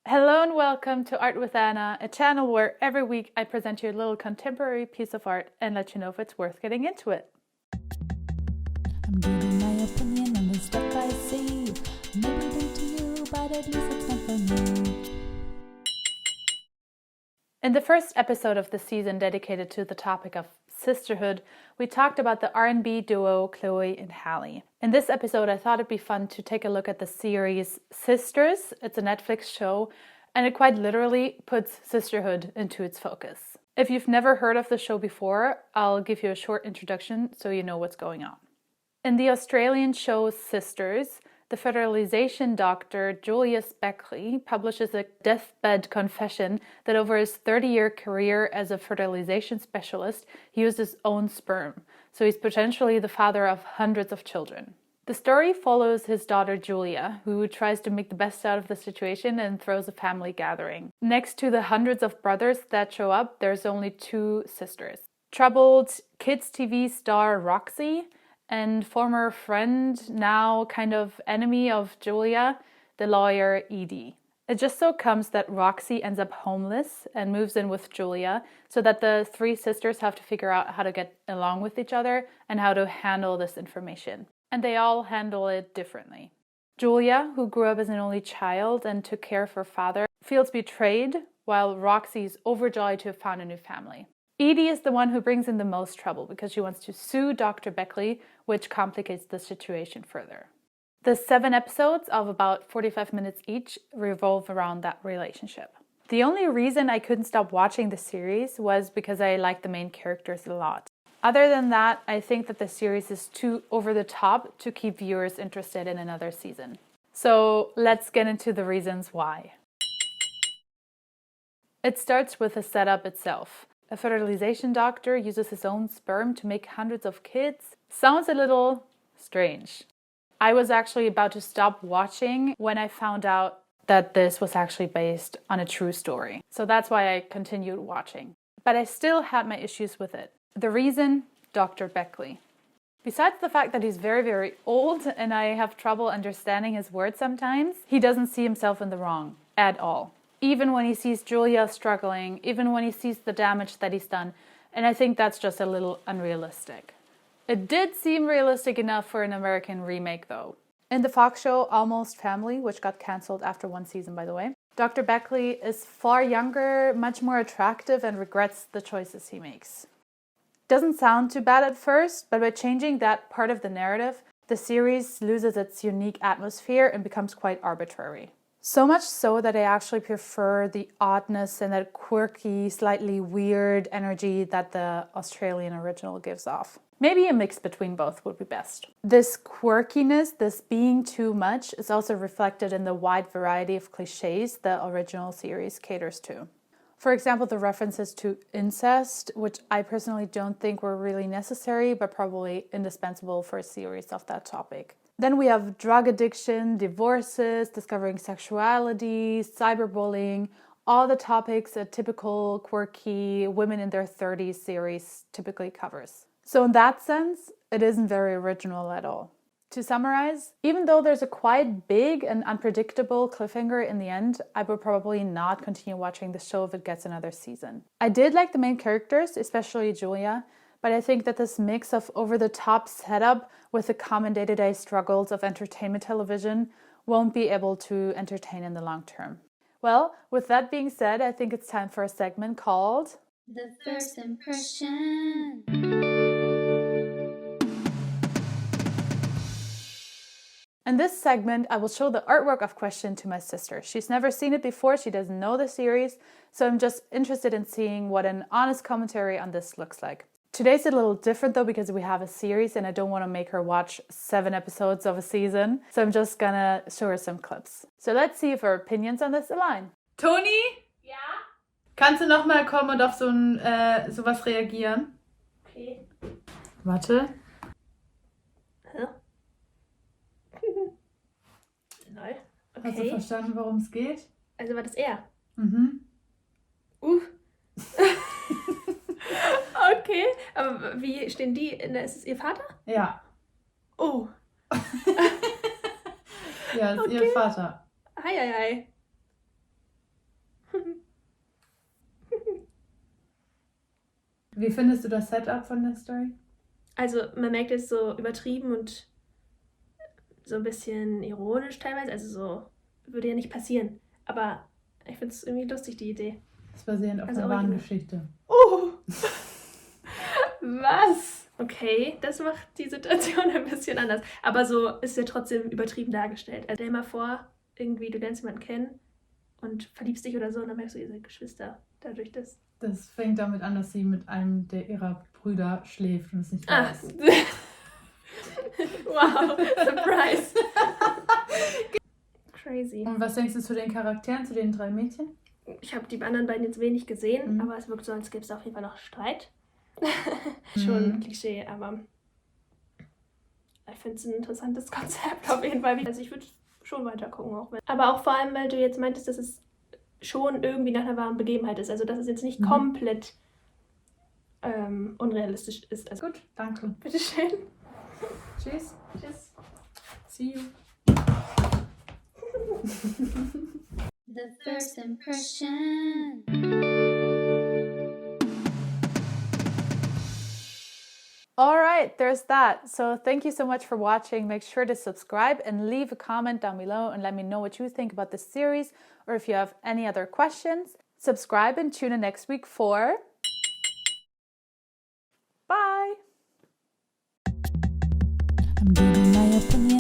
Hello and welcome to Art with Anna, a channel where every week I present you a little contemporary piece of art and let you know if it's worth getting into it. I'm giving my opinion on the stuff I see. Maybe new to you, but at least it's not for me. In the first episode of the season dedicated to the topic of sisterhood, we talked about the R&B duo Chloe and Halle. In this episode, I thought it'd be fun to take a look at the series Sisters. It's a Netflix show, and it quite literally puts sisterhood into its focus. If you've never heard of the show before, I'll give you a short introduction so you know what's going on. In the Australian show Sisters, the fertilization doctor Julius Beckley publishes a deathbed confession that over his 30-year career as a fertilization specialist, he used his own sperm, so he's potentially the father of hundreds of children. The story follows his daughter Julia, who tries to make the best out of the situation and throws a family gathering. Next to the hundreds of brothers that show up, there's only two sisters. Troubled kids TV star Roxy and former friend, now kind of enemy of Julia, the lawyer Edie. It just so comes that Roxy ends up homeless and moves in with Julia, so that the three sisters have to figure out how to get along with each other and how to handle this information. And they all handle it differently. Julia, who grew up as an only child and took care of her father, feels betrayed, while Roxy is overjoyed to have found a new family. Edie is the one who brings in the most trouble because she wants to sue Dr. Beckley, which complicates the situation further. The 7 episodes of about 45 minutes each revolve around that relationship. The only reason I couldn't stop watching the series was because I like the main characters a lot. Other than that, I think that the series is too over the top to keep viewers interested in another season. So let's get into the reasons why. It starts with the setup itself. A fertilization doctor uses his own sperm to make hundreds of kids. Sounds a little strange. I was actually about to stop watching when I found out that this was actually based on a true story. So that's why I continued watching. But I still had my issues with it. The reason? Dr. Beckley. Besides the fact that he's very, very old and I have trouble understanding his words sometimes, he doesn't see himself in the wrong at all. Even when he sees Julia struggling, even when he sees the damage that he's done, and I think that's just a little unrealistic. It did seem realistic enough for an American remake though. In the Fox show Almost Family, which got cancelled after 1 season by the way, Dr. Beckley is far younger, much more attractive, and regrets the choices he makes. Doesn't sound too bad at first, but by changing that part of the narrative, the series loses its unique atmosphere and becomes quite arbitrary. So much so that I actually prefer the oddness and that quirky, slightly weird energy that the Australian original gives off. Maybe a mix between both would be best. This quirkiness, this being too much, is also reflected in the wide variety of cliches the original series caters to. For example, the references to incest, which I personally don't think were really necessary, but probably indispensable for a series of that topic. Then we have drug addiction, divorces, discovering sexuality, cyberbullying, all the topics a typical quirky women in their 30s series typically covers. So in that sense, it isn't very original at all. To summarize, even though there's a quite big and unpredictable cliffhanger in the end, I would probably not continue watching the show if it gets another season. I did like the main characters, especially Julia, but I think that this mix of over-the-top setup with the common day-to-day struggles of entertainment television won't be able to entertain in the long term. Well, with that being said, I think it's time for a segment called The First Impression. In this segment, I will show the artwork of Question to my sister. She's never seen it before, she doesn't know the series, so I'm just interested in seeing what an honest commentary on this looks like. Today's a little different though because we have a series and I don't want to make her watch 7 episodes of a season, so I'm just gonna show her some clips. So let's see if her opinions on this align. Toni? Ja? Kannst du nochmal kommen und auf sowas reagieren? Okay. Warte. Hä? Lol. Okay. Hast du verstanden, worum es geht? Also war das er? Mhm. Okay, aber wie stehen die? Ist es ihr Vater? Ja. Oh. Ja, ist Okay. ihr Vater. Hi. Wie findest du das Setup von der Story? Also man merkt es so übertrieben und so ein bisschen ironisch teilweise. Also so würde ja nicht passieren. Aber ich finde es irgendwie lustig, die Idee. Das ist basierend auf Also einer wahren original. Geschichte. Oh! Was? Okay, das macht die Situation ein bisschen anders. Aber so ist ja trotzdem übertrieben dargestellt. Also stell dir mal vor, irgendwie du lernst jemanden kennen und verliebst dich oder so und dann merkst du, ihr seid Geschwister. Dadurch das. Das fängt damit an, dass sie mit einem der ihrer Brüder schläft und es nicht Ah. weiß. Wow, Surprise. Crazy. Und was denkst du zu den Charakteren, zu den 3 Mädchen? Ich habe die anderen beiden jetzt wenig gesehen, Mhm. aber es wirkt so, als gäbe es auf jeden Fall noch Streit. Schon Mhm. Klischee, aber ich finde es ein interessantes Konzept auf jeden Fall. Also ich würde schon weiter gucken. Aber auch vor allem, weil du jetzt meintest, dass es schon irgendwie nach einer wahren Begebenheit ist. Also dass es jetzt nicht komplett unrealistisch ist. Also Gut, danke. bitteschön. Tschüss. Tschüss. See you. The first impression. All right, there's that. So thank you so much for watching. Make sure to subscribe and leave a comment down below and let me know what you think about this series or if you have any other questions. Subscribe and tune in next week for... Bye! I'm giving my opinion